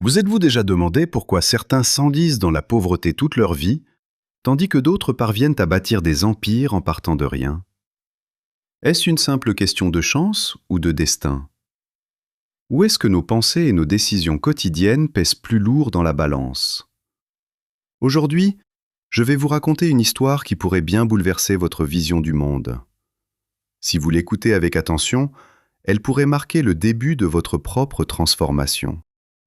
Vous êtes-vous déjà demandé pourquoi certains s'enlisent dans la pauvreté toute leur vie, tandis que d'autres parviennent à bâtir des empires en partant de rien? Est-ce une simple question de chance ou de destin? Ou est-ce que nos pensées et nos décisions quotidiennes pèsent plus lourd dans la balance? Aujourd'hui, je vais vous raconter une histoire qui pourrait bien bouleverser votre vision du monde. Si vous l'écoutez avec attention, elle pourrait marquer le début de votre propre transformation.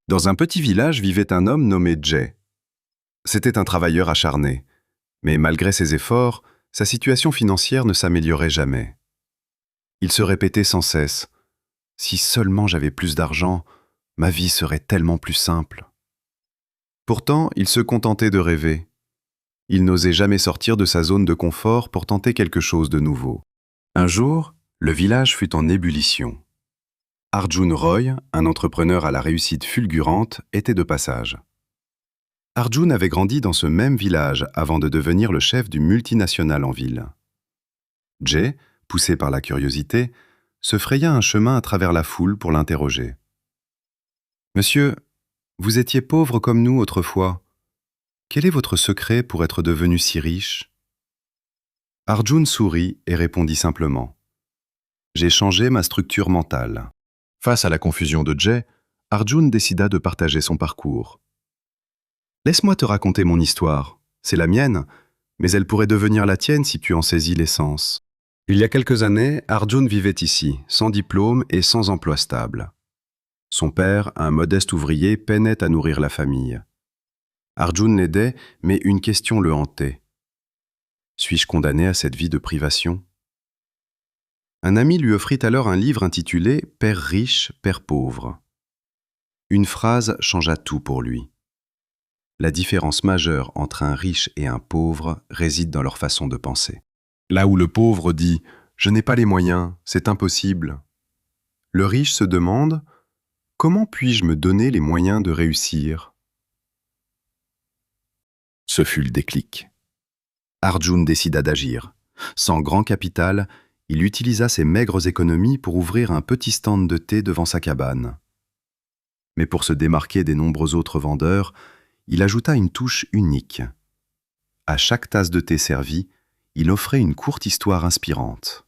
Dans un petit village vivait un homme nommé Jay. C'était un travailleur acharné, mais malgré ses efforts, sa situation financière ne s'améliorait jamais. Il se répétait sans cesse « Si seulement j'avais plus d'argent, ma vie serait tellement plus simple. » Pourtant, il se contentait de rêver. Il n'osait jamais sortir de sa zone de confort pour tenter quelque chose de nouveau. Un jour, le village fut en ébullition. Arjun Roy, un entrepreneur à la réussite fulgurante, était de passage. Arjun avait grandi dans ce même village avant de devenir le chef du multinational en ville. Jay, poussé par la curiosité, se fraya un chemin à travers la foule pour l'interroger. « Monsieur, vous étiez pauvre comme nous autrefois. Quel est votre secret pour être devenu si riche ?» Arjun sourit et répondit simplement « J'ai changé ma structure mentale. » Face à la confusion de Jay, Arjun décida de partager son parcours. « Laisse-moi te raconter mon histoire. C'est la mienne, mais elle pourrait devenir la tienne si tu en saisis l'essence. » Il y a quelques années, Arjun vivait ici, sans diplôme et sans emploi stable. Son père, un modeste ouvrier, peinait à nourrir la famille. Arjun l'aidait, mais une question le hantait. Suis-je condamné à cette vie de privation? Un ami lui offrit alors un livre intitulé « Père riche, Père pauvre ». Une phrase changea tout pour lui. La différence majeure entre un riche et un pauvre réside dans leur façon de penser. Là où le pauvre dit « Je n'ai pas les moyens, c'est impossible », le riche se demande « Comment puis-je me donner les moyens de réussir ?» Ce fut le déclic. Arjun décida d'agir. Sans grand capital, il utilisa ses maigres économies pour ouvrir un petit stand de thé devant sa cabane. Mais pour se démarquer des nombreux autres vendeurs, il ajouta une touche unique. À chaque tasse de thé servie, il offrait une courte histoire inspirante.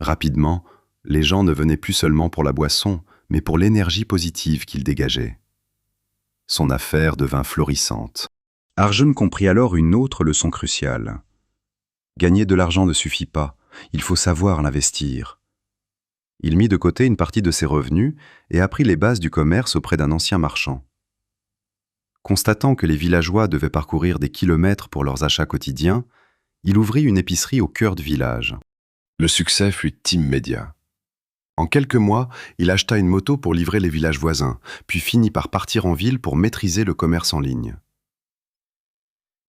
Rapidement, les gens ne venaient plus seulement pour la boisson, mais pour l'énergie positive qu'il dégageait. Son affaire devint florissante. Arjun comprit alors une autre leçon cruciale. Gagner de l'argent ne suffit pas, il faut savoir l'investir. Il mit de côté une partie de ses revenus et apprit les bases du commerce auprès d'un ancien marchand. Constatant que les villageois devaient parcourir des kilomètres pour leurs achats quotidiens, il ouvrit une épicerie au cœur du village. Le succès fut immédiat. En quelques mois, il acheta une moto pour livrer les villages voisins, puis finit par partir en ville pour maîtriser le commerce en ligne.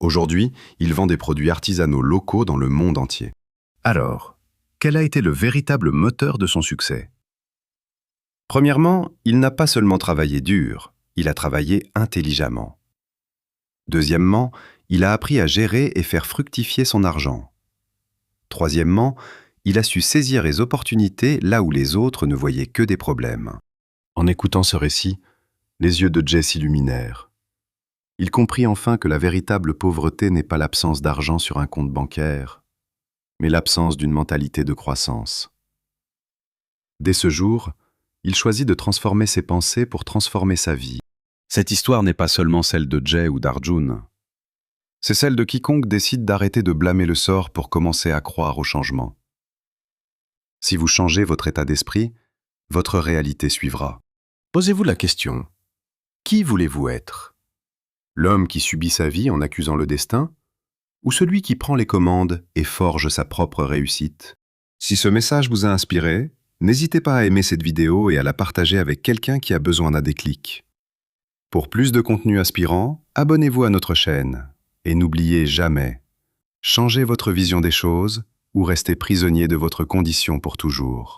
Aujourd'hui, il vend des produits artisanaux locaux dans le monde entier. Alors, quel a été le véritable moteur de son succès? Premièrement, il n'a pas seulement travaillé dur, il a travaillé intelligemment. Deuxièmement, il a appris à gérer et faire fructifier son argent. Troisièmement, il a su saisir les opportunités là où les autres ne voyaient que des problèmes. En écoutant ce récit, les yeux de Jay s'illuminèrent. Il comprit enfin que la véritable pauvreté n'est pas l'absence d'argent sur un compte bancaire, mais l'absence d'une mentalité de croissance. Dès ce jour, il choisit de transformer ses pensées pour transformer sa vie. Cette histoire n'est pas seulement celle de Jay ou d'Arjun. C'est celle de quiconque décide d'arrêter de blâmer le sort pour commencer à croire au changement. Si vous changez votre état d'esprit, votre réalité suivra. Posez-vous la question, qui voulez-vous être? L'homme qui subit sa vie en accusant le destin, ou celui qui prend les commandes et forge sa propre réussite? Si ce message vous a inspiré, n'hésitez pas à aimer cette vidéo et à la partager avec quelqu'un qui a besoin d'un déclic. Pour plus de contenu inspirant, abonnez-vous à notre chaîne. Et n'oubliez jamais, changez votre vision des choses ou restez prisonnier de votre condition pour toujours.